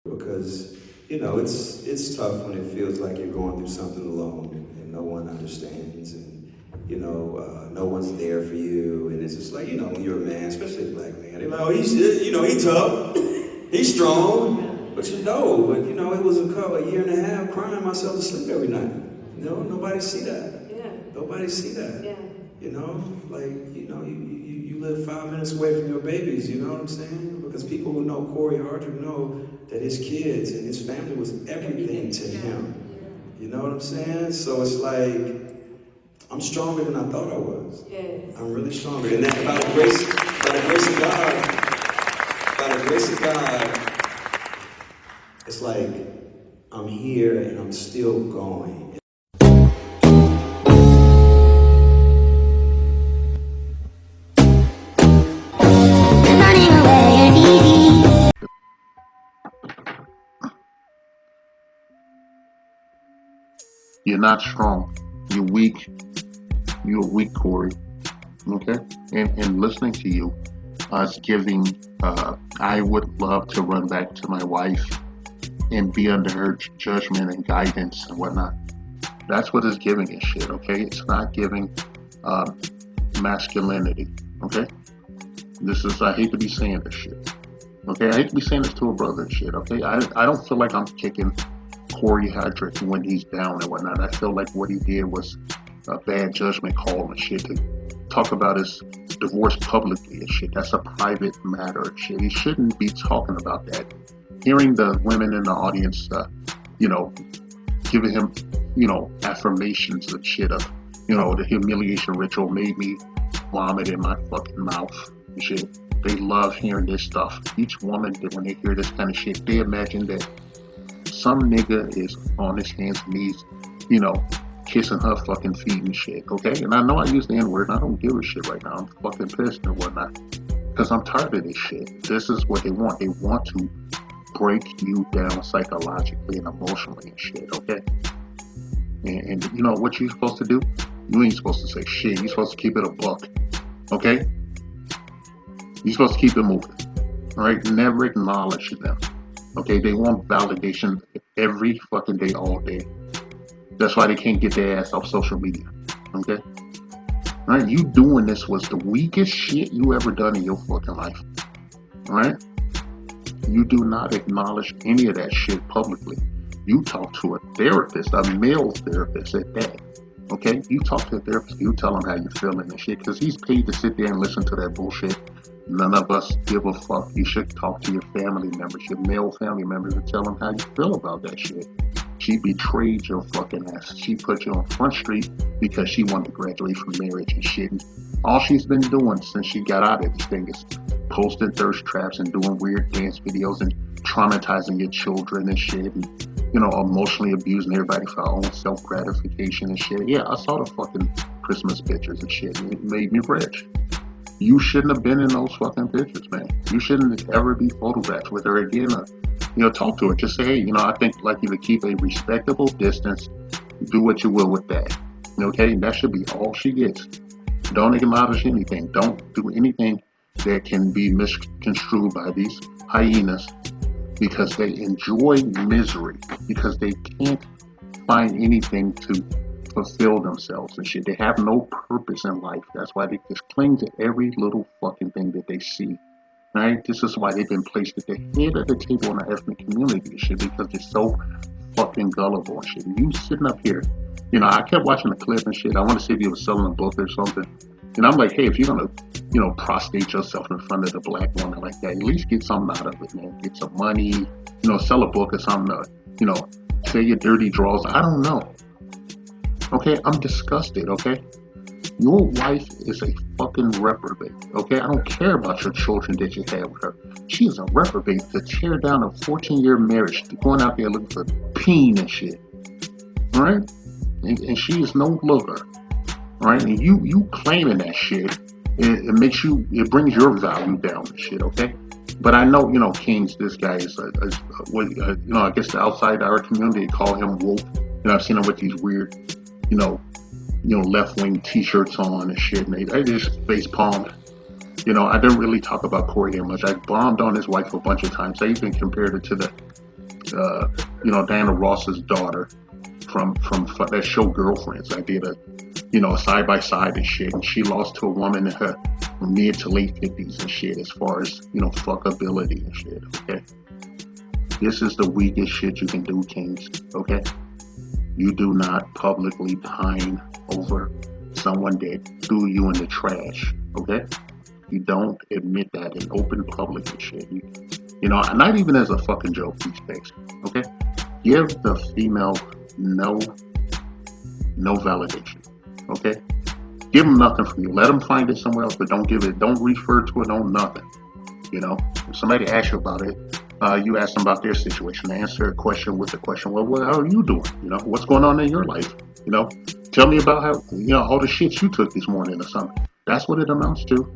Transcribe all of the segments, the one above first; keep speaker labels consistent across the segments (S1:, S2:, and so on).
S1: because it's tough when it feels like you're going through something alone and no one understands, and no one's there for you, and it's just like when you're a man, especially a black man, they're like, oh, he's tough, he's strong, but it was a year and a half crying myself to sleep every night. Nobody see that.
S2: Yeah.
S1: Nobody see that.
S2: Yeah.
S1: You live 5 minutes away from your babies, you know what I'm saying? Because people who know Corey Hardrick know that his kids and his family was everything to him. You know what I'm saying? So it's like, I'm stronger than I thought I was.
S2: Yes.
S1: I'm really stronger. And that by the grace of God, it's like, I'm here and I'm still going.
S3: You're not strong. You're weak. You're weak, Corey. Okay? And listening to you, us giving, I would love to run back to my wife and be under her judgment and guidance and whatnot. That's what it's giving and shit, okay? It's not giving masculinity, okay? I hate to be saying this shit, okay? I hate to be saying this to a brother and shit, okay? I don't feel like I'm kicking Corey Hardrick when he's down and whatnot. I feel like what he did was a bad judgment call and shit to talk about his divorce publicly and shit. That's a private matter and shit. He shouldn't be talking about that. Hearing the women in the audience, giving him, affirmations and shit of, the humiliation ritual made me vomit in my fucking mouth and shit. They love hearing this stuff. Each woman, when they hear this kind of shit, they imagine that some nigga is on his hands and knees, kissing her fucking feet and shit, okay? And I know I use the N-word and I don't give a shit right now. I'm fucking pissed and whatnot. Because I'm tired of this shit. This is what they want. They want to break you down psychologically and emotionally and shit, okay? And you know what you're supposed to do? You ain't supposed to say shit. You're supposed to keep it a buck, okay? You're supposed to keep it moving, all right? Never acknowledge them, okay? They want validation every fucking day, all day. That's why they can't get their ass off social media, okay? All right? You doing this was the weakest shit you ever done in your fucking life, all right? You do not acknowledge any of that shit publicly. You talk to a therapist, a male therapist at that, okay? You talk to a therapist, you tell him how you feeling and shit, because he's paid to sit there and listen to that bullshit. None of us give a fuck. You should talk to your family members, your male family members, and tell them how you feel about that shit. She betrayed your fucking ass. She put you on Front Street because she wanted to graduate from marriage and shit. And all she's been doing since she got out of this thing is posting thirst traps and doing weird dance videos and traumatizing your children and shit. And, emotionally abusing everybody for her own self-gratification and shit. Yeah, I saw the fucking Christmas pictures and shit, and it made me rich. You shouldn't have been in those fucking pictures, man. You shouldn't ever be photographed with her again. Talk to her. Just say, hey, I think like you to keep a respectable distance. Do what you will with that. Okay? That should be all she gets. Don't acknowledge anything. Don't do anything that can be misconstrued by these hyenas because they enjoy misery, because they can't find anything to fulfill themselves and shit. They have no purpose in life. That's why they just cling to every little fucking thing that they see. Right? This is why they've been placed at the head of the table in the ethnic community and shit, because they're so fucking gullible and shit. You sitting up here, I kept watching the clip and shit. I want to see if he was selling a book or something. And I'm like, hey, if you're gonna, prostrate yourself in front of the black woman like that, at least get something out of it, man. Get some money, sell a book or something, say your dirty draws. I don't know. Okay, I'm disgusted, okay? Your wife is a fucking reprobate, okay? I don't care about your children that you have with her. She is a reprobate to tear down a 14-year marriage, going out there looking for peen and shit, all right? And she is no looker, all right? And you claiming that shit, it brings your value down and shit, okay? But I know, Kings, this guy is, I guess the outside our community call him woke. I've seen him with these weird, left-wing t-shirts on and shit, and they just face palmed. I didn't really talk about Corey that much. I bombed on his wife a bunch of times. I even compared it to the Diana Ross's daughter from that show Girlfriends. I did a side by side and shit, and she lost to a woman in her mid to late 50s and shit, as far as fuckability and shit. Okay, this is the weakest shit you can do, Kings. Okay, you do not publicly pine over someone that threw you in the trash. Okay, you don't admit that in open public and shit. Not even as a fucking joke these days. Okay, give the female no validation. Okay, give them nothing from you. Let them find it somewhere else, but don't give it. Don't refer to it on nothing. If somebody asks you about it, you ask them about their situation. Answer a question with a question. Well, how are you doing? What's going on in your life? Tell me about how all the shit you took this morning or something. That's what it amounts to.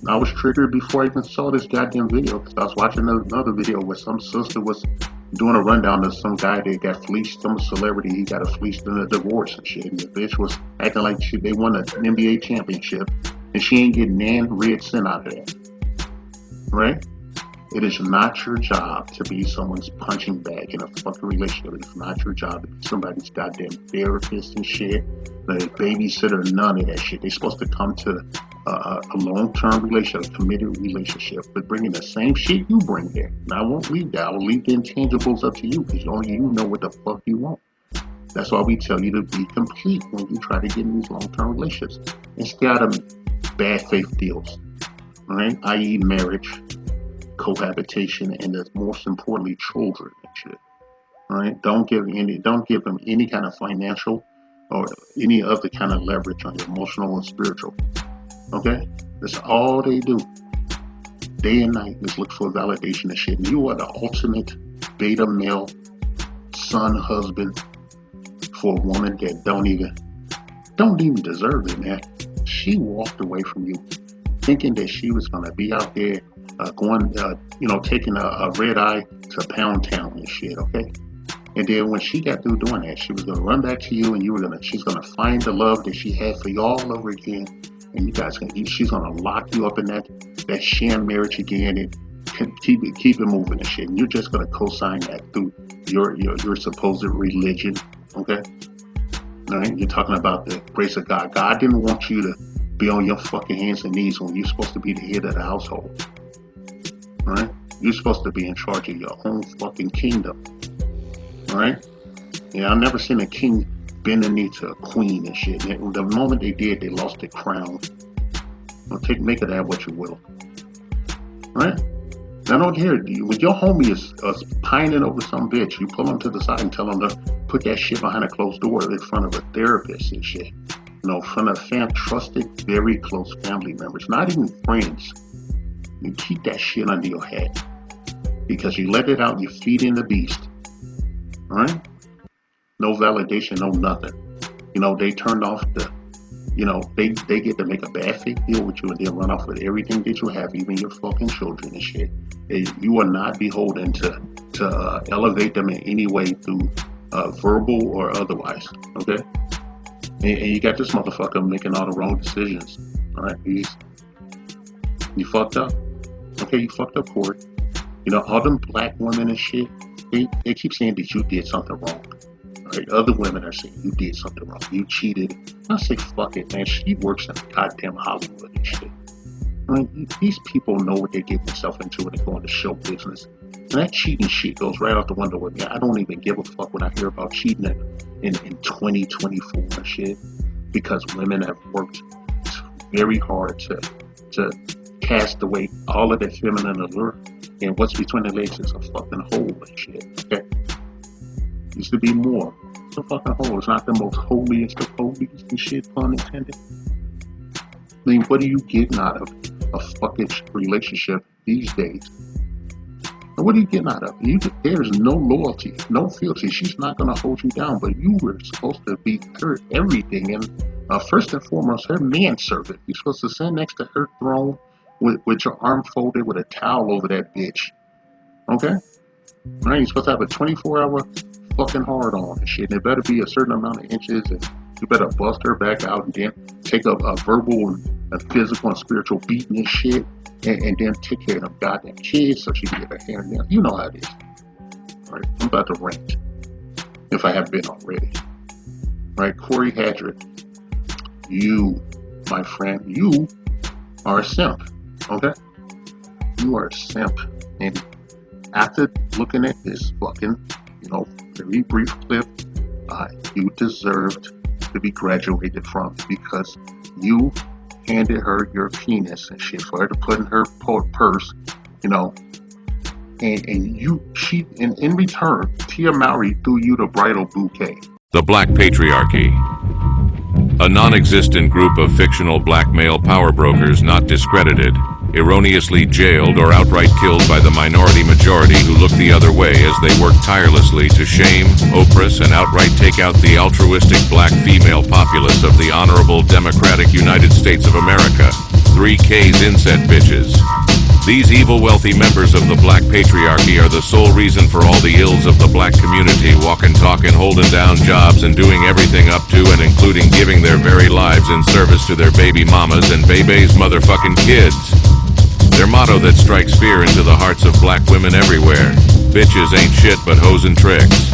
S3: I was triggered before I even saw this goddamn video, because I was watching another video where some sister was doing a rundown of some guy that got fleeced, some celebrity, he got fleeced in a divorce and shit. And the bitch was acting like they won an NBA championship, and she ain't getting nan red cent out of that. Right? It is not your job to be someone's punching bag in a fucking relationship. It's not your job to be somebody's goddamn therapist and shit, the babysitter, none of that shit. They're supposed to come to a long-term relationship, a committed relationship, but bringing the same shit you bring there. Now, I won't leave that. I will leave the intangibles up to you, because only you know what the fuck you want. That's why we tell you to be complete when you try to get in these long-term relationships, and stay out of bad faith deals, all right? I.e. marriage, cohabitation, and most importantly, children and shit. All right, don't give them any kind of financial or any other kind of leverage on your emotional and spiritual. Okay, that's all they do. Day and night is look for validation and shit. And you are the ultimate beta male son, husband for a woman that don't even deserve it, man. She walked away from you thinking that she was gonna be out there taking a red eye to Pound Town and shit, okay? And then when she got through doing that, she was gonna run back to you, and she's gonna find the love that she had for you all over again, and she's gonna lock you up in that sham marriage again, and keep it moving and shit. And you're just gonna co-sign that through your supposed religion, okay? All right, you're talking about the grace of God. God didn't want you to be on your fucking hands and knees when you're supposed to be the head of the household. All right? You're supposed to be in charge of your own fucking kingdom. All right? Yeah, I've never seen a king bend the knee to a queen and shit. And the moment they did, they lost their crown. Make of that what you will. All right? Now don't hear it. When your homie is pining over some bitch, you pull them to the side and tell them to put that shit behind a closed door in front of a therapist and shit. In front of trusted, very close family members, not even friends. You keep that shit under your hat, because you let it out, you feed in the beast. All right? No validation, no nothing. They turned off they get to make a bad faith deal with you and then run off with everything that you have, even your fucking children and shit. You are not beholden to elevate them in any way through verbal or otherwise. Okay? And you got this motherfucker making all the wrong decisions. All right? You fucked up. Okay, you fucked up, Corey. All them black women and shit, they keep saying that you did something wrong. Right? Other women are saying you did something wrong. You cheated. I say, fuck it, man. She works in goddamn Hollywood and shit. These people know what they get themselves into when they go into show business. And that cheating shit goes right out the window with me. I don't even give a fuck when I hear about cheating in 2024 and shit. Because women have worked very hard to cast away all of that feminine allure. And what's between the legs is a fucking hole and shit. Okay? Used to be more. It's a fucking hole. It's not the most holiest of holies and shit, pun intended. What are you getting out of a fucking relationship these days? And what are you getting out of it? There's no loyalty, no fealty. She's not going to hold you down, but you were supposed to be her everything. And first and foremost, her manservant. You're supposed to sit next to her throne with your arm folded with a towel over that bitch. Okay? Right? You're supposed to have a 24-hour fucking hard on and shit. And it better be a certain amount of inches, and You better bust her back out and then take a verbal and physical and spiritual beating and shit, and then take care of them goddamn kids so she can get her hair down. You know how it is. All right, I'm about to rant if I haven't been already. All right, Corey Hadrick, you, my friend, you are a simp. Okay, you are a simp, and after looking at this fucking, very brief clip, you deserved to be graduated from because you handed her your penis and shit for her to put in her purse, and in return, Tia Mowry threw you the bridal bouquet.
S2: The Black Patriarchy. A non-existent group of fictional black male power brokers not discredited, erroneously jailed or outright killed by the minority majority who look the other way as they work tirelessly to shame, oppress, and outright take out the altruistic black female populace of the honorable democratic United States of America. 3K's inset bitches. These evil wealthy members of the black patriarchy are the sole reason for all the ills of the black community, walking, talking, holding down jobs, and doing everything up to and including giving their very lives in service to their baby mamas and baby's motherfucking kids. Their motto that strikes fear into the hearts of black women everywhere: bitches ain't shit but hoes and tricks.